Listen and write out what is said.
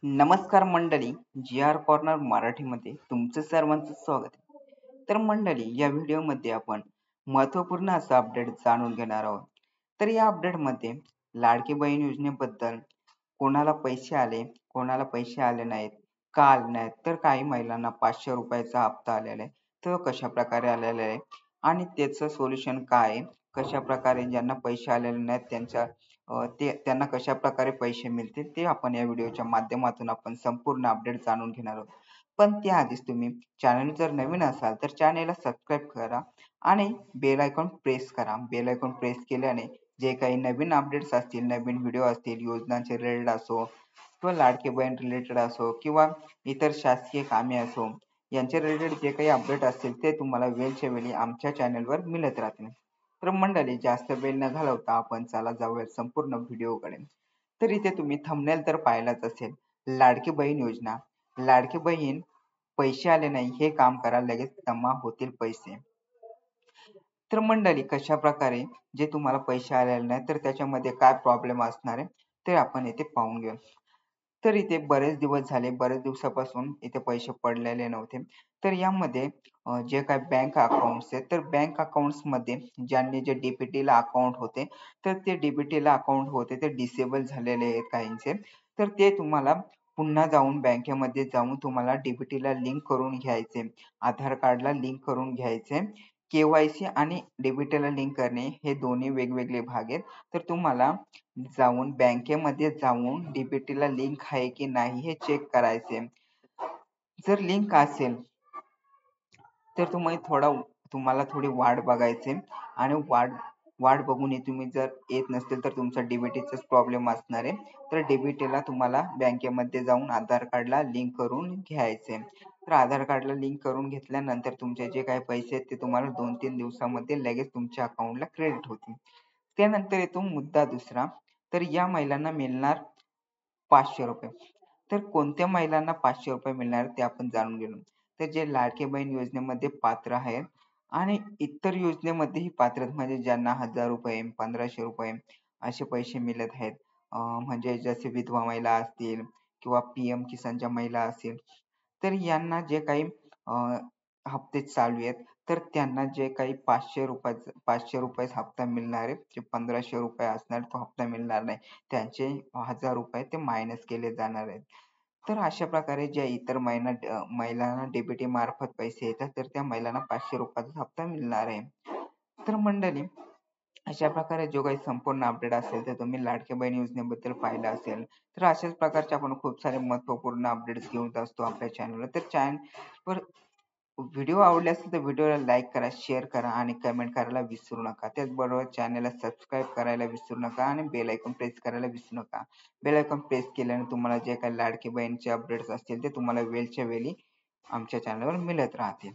नमस्कार मंडळी, जी R corner मराठीमध्ये तुमचं सर्वांचं स्वागत आहे. तर मंडळी, या व्हिडिओमध्ये आपण महत्त्वपूर्ण असं अपडेट जाणून घेणार आहोत. तर या अपडेटमध्ये लाडकी बहीण योजनेबद्दल कोणाला पैसे आले, कोणाला पैसे आले नाहीत, का आले नाहीत, तर काही महिलांना 500 रुपयाचा हप्ता आलेला आहे, तो कशाप्रकारे आलेला आहे आणि त्याचं सोल्युशन काय आहे, कशाप्रकारे ज्यांना पैसे आलेले नाहीत त्यांना कशाप्रकारे पैसे मिळतील ते आपण या व्हिडिओच्या माध्यमातून आपण संपूर्ण अपडेट जाणून घेणार आहोत. पण त्याआधीच तुम्ही चॅनल जर नवीन असाल तर चॅनलला सबस्क्राईब करा आणि बेल आयकॉन प्रेस करा. बेल आयकॉन प्रेस केल्याने जे काही नवीन अपडेट्स असतील, नवीन व्हिडिओ असतील, योजनांचे रिलेटेड असो किंवा लाडकी बहीण रिलेटेड असो किंवा इतर शासकीय कामे असो, यांच्या रिलेटेड जे काही अपडेट असतील ते तुम्हाला वेळच्या वेळी आमच्या चॅनलवर मिळत राहतील. तर मंडळी, जास्त वेळ न घालवता आपण चला जाऊया संपूर्ण व्हिडिओकडे. तर इथे तुम्ही थंबनेल तर पाहिलाच असेल, लाडकी बहीण योजना. लाडकी बहीण पैसे आले नाही हे काम करा, लगेच जमा होतील पैसे. तर मंडळी, कशा प्रकारे जे तुम्हाला पैसे आलेले नाही तर त्याच्यामध्ये काय प्रॉब्लेम असणार आहे ते आपण इथे पाहून घेऊ. तर इथे बरेच दिवस झाले, बरेच दिवसापासून इथे पैसे पडलेले नव्हते. तर यामध्ये जे काही बँक अकाउंट्स आहेत, तर बँक अकाउंट्समध्ये ज्यांनी जे डी-बी-टीला अकाउंट होते, तर ते डी-बी-टीला अकाउंट होते ते डिसेबल झालेले आहेत काहींचे. तर ते तुम्हाला पुन्हा जाऊन बँकेमध्ये जाऊन तुम्हाला डी-बी-टीला लिंक करून घ्यायचे. आधार कार्डला लिंक करून घ्यायचे. के-वाय-सी आणि डी-बी-टीला लिंक करणे हे दोन्ही वेगवेगळे भाग आहेत. तर तुम्हाला जाऊन बँकेमध्ये जाऊन डी-बी-टीला लिंक आहे की नाही हे चेक करायचे. जर लिंक असेल तर तुम्हाला थोडी वाट बघायची आणि वाट बघून तुम्ही जर येत नसतील तर तुमचा डी-बी-टीचाच प्रॉब्लेम असणार आहे. तर डी-बी-टीला तुम्हाला बँकेमध्ये जाऊन आधार कार्डला लिंक करून घ्यायचे. तर आधार कार्डला लिंक करून घेतल्यानंतर तुमचे जे काही पैसे आहेत ते तुम्हाला 2-3 दिवसामध्ये लगेच तुमच्या अकाउंटला क्रेडिट होतील. त्यानंतर येतो मुद्दा दुसरा. तर या महिलांना मिळणार 500 रुपये. तर कोणत्या महिलांना 500 रुपये मिळणार ते आपण जाणून घेऊ. तर जे लाडकी बहीण योजनेमध्ये पात्र आहेत आणि इतर योजनेमध्येही पात्र आहेत, म्हणजे ज्यांना 1000 रुपये, 1500 रुपये असे पैसे मिळत आहेत. म्हणजे जसे विधवा महिला असतील किंवा पी-एम किसानच्या महिला असतील, तर यांना जे काही हप्ते चालू आहेत, तर त्यांना जे काही 500 रुपयाचा हप्ता मिळणार आहे, जे 1500 रुपये असणार तो हप्ता मिळणार नाही. त्यांचे 1000 रुपये ते मायनस केले जाणार आहेत. तर अशा प्रकारे ज्या इतर महिलांना डी मार्फत पैसे येतात, तर त्या महिलांना 500 रुपयाचा हप्ता मिळणार आहे. तर मंडळी, अशा प्रकारे जो काही संपूर्ण अपडेट असेल ते तुम्ही लाडकी बहीण योजनेबद्दल पाहिलं असेल. तर अशाच प्रकारचे आपण खूप सारे महत्त्वपूर्ण अपडेट्स घेऊन असतो आपल्या चॅनलवर. तर चॅनलवर व्हिडिओ आवडले असेल तर व्हिडिओला लाईक करा, शेअर करा आणि कमेंट करायला विसरू नका. त्याचबरोबर चॅनलला सबस्क्राईब करायला विसरू नका आणि बेल आयकॉन प्रेस करायला विसरू नका. बेल आयकॉन प्रेस केल्याने तुम्हाला जे काही लाडकी बहीणचे अपडेट्स असतील ते तुम्हाला वेळच्या वेळी आमच्या चॅनलवर मिळत राहतील.